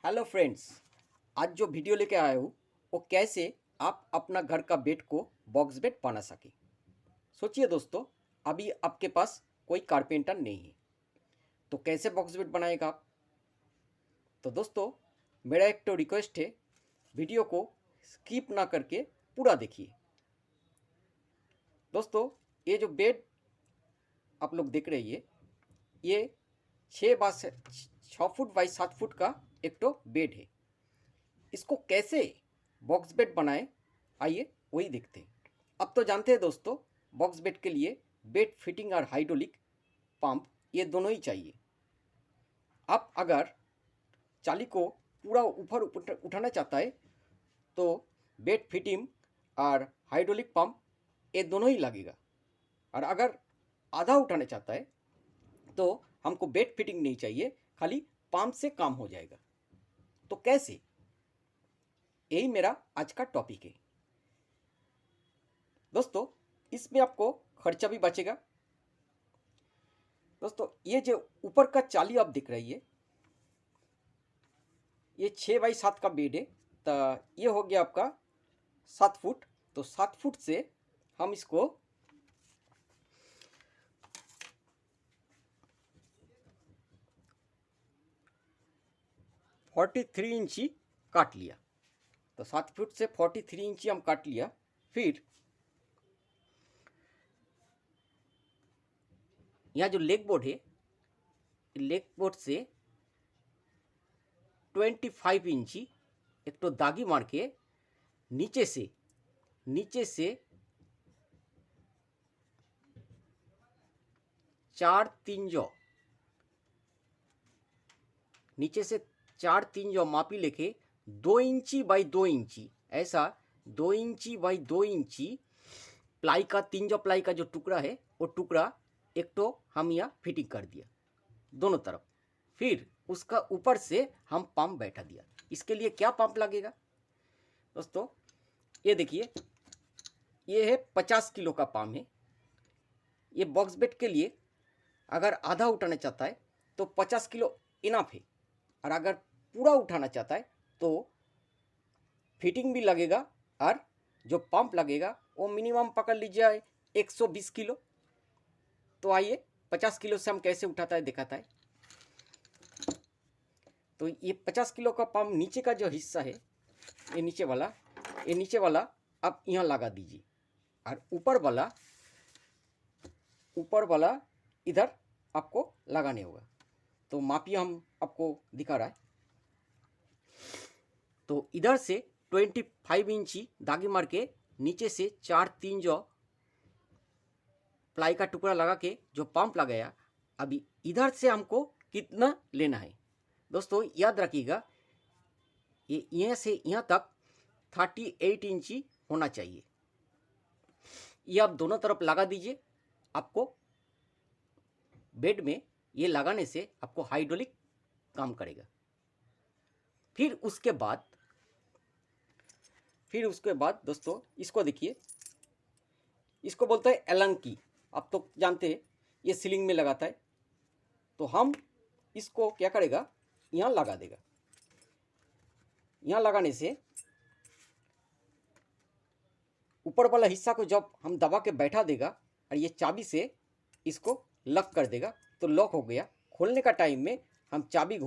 Hello friends, आज जो video लेके आया हूँ वो कैसे आप अपना घर का बेड को बॉक्स बेड बना सके। सोचिए दोस्तों, अभी आपके पास कोई कारपेंटर नहीं है तो कैसे बॉक्स बेड बनाएगा आप। तो दोस्तों, मेरा एक तो रिक्वेस्ट है, वीडियो को स्किप ना करके पूरा देखिए। दोस्तों, ये जो बेड आप लोग देख रहे हैं, ये 6 फुट बाई 7 फुट का एक तो बेड है। इसको कैसे बॉक्स बेड बनाए, आइए वही देखते हैं। अब तो जानते हैं दोस्तों, बॉक्स बेड के लिए बेड फिटिंग और हाइड्रोलिक पंप ये दोनों ही चाहिए। आप अगर चाली को पूरा ऊपर उठाना चाहता है तो बेड फिटिंग और हाइड्रोलिक पंप ये दोनों ही लगेगा, और अगर आधा उठाना चाहता है तो हमको बेड फिटिंग नहीं चाहिए, खाली पंप से काम हो जाएगा। तो कैसे, यही मेरा आज का टॉपिक है दोस्तों। इसमें आपको खर्चा भी बचेगा। दोस्तों, ये जो ऊपर का चाली आप दिख रही है, ये 6 बाई 7 का बेड है। तो ये हो गया आपका 7 फुट। तो 7 फुट से हम इसको 43 इंची काट लिया। तो 7 फुट से 43 इंची हम काट लिया। फिर यहाँ जो लेग बोर्ड है, लेग बोर्ड से 25 इंची एक तो दागी मार के नीचे से 4 3 नीचे से 4 3 मापी लेके 2 इंची बाई 2 इंची, ऐसा 2 इंची बाई 2 इंची प्लाई का 3 प्लाई का जो टुकड़ा है, वो टुकड़ा एक तो हम यहाँ फिटिंग कर दिया दोनों तरफ। फिर उसका ऊपर से हम पंप बैठा दिया। इसके लिए क्या पंप लगेगा दोस्तों, ये देखिए, ये है 50 किलो का पंप है। ये बॉक्स बेड के लिए अगर आधा उठाना चाहता है तो 50 किलो इनफ है, और अगर पूरा उठाना चाहता है तो फिटिंग भी लगेगा, और जो पंप लगेगा वो मिनिमम पकड़ लीजिए 120 किलो। तो आइए 50 किलो से हम कैसे उठाता है दिखाता है। तो ये 50 किलो का पंप नीचे का जो हिस्सा है, ये नीचे वाला आप यहाँ लगा दीजिए, और ऊपर वाला इधर आपको लगाने होगा। तो मापिए हम आपको दिखा रहा है। तो इधर से 25 इंची दागी मार के नीचे से 4 3 प्लाई का टुकड़ा लगा के जो पंप लगाया। अभी इधर से हमको कितना लेना है दोस्तों, याद रखिएगा, ये यहाँ से यहाँ तक 38 इंची होना चाहिए। ये आप दोनों तरफ लगा दीजिए। आपको बेड में ये लगाने से आपको हाइड्रोलिक काम करेगा। फिर उसके बाद दोस्तों, इसको देखिए, इसको बोलते हैं एलंकी। आप तो जानते हैं, ये सीलिंग में लगाता है। तो हम इसको क्या करेगा, यहाँ लगा देगा। यहाँ लगाने से ऊपर वाला हिस्सा को जब हम दबा के बैठा देगा, और ये चाबी से इसको लॉक कर देगा, तो लॉक हो गया। खोलने का टाइम में हम चाबी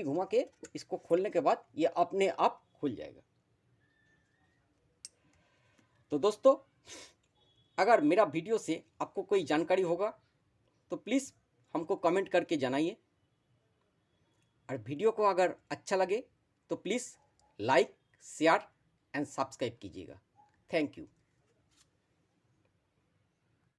घुमा के इसको खोलने के बाद ये अपने आप खुल जाएगा। तो दोस्तों, अगर मेरा वीडियो से आपको कोई जानकारी होगा तो प्लीज़ हमको कमेंट करके जनाइए, और वीडियो को अगर अच्छा लगे तो please like, share and subscribe कीजिएगा। Thank you.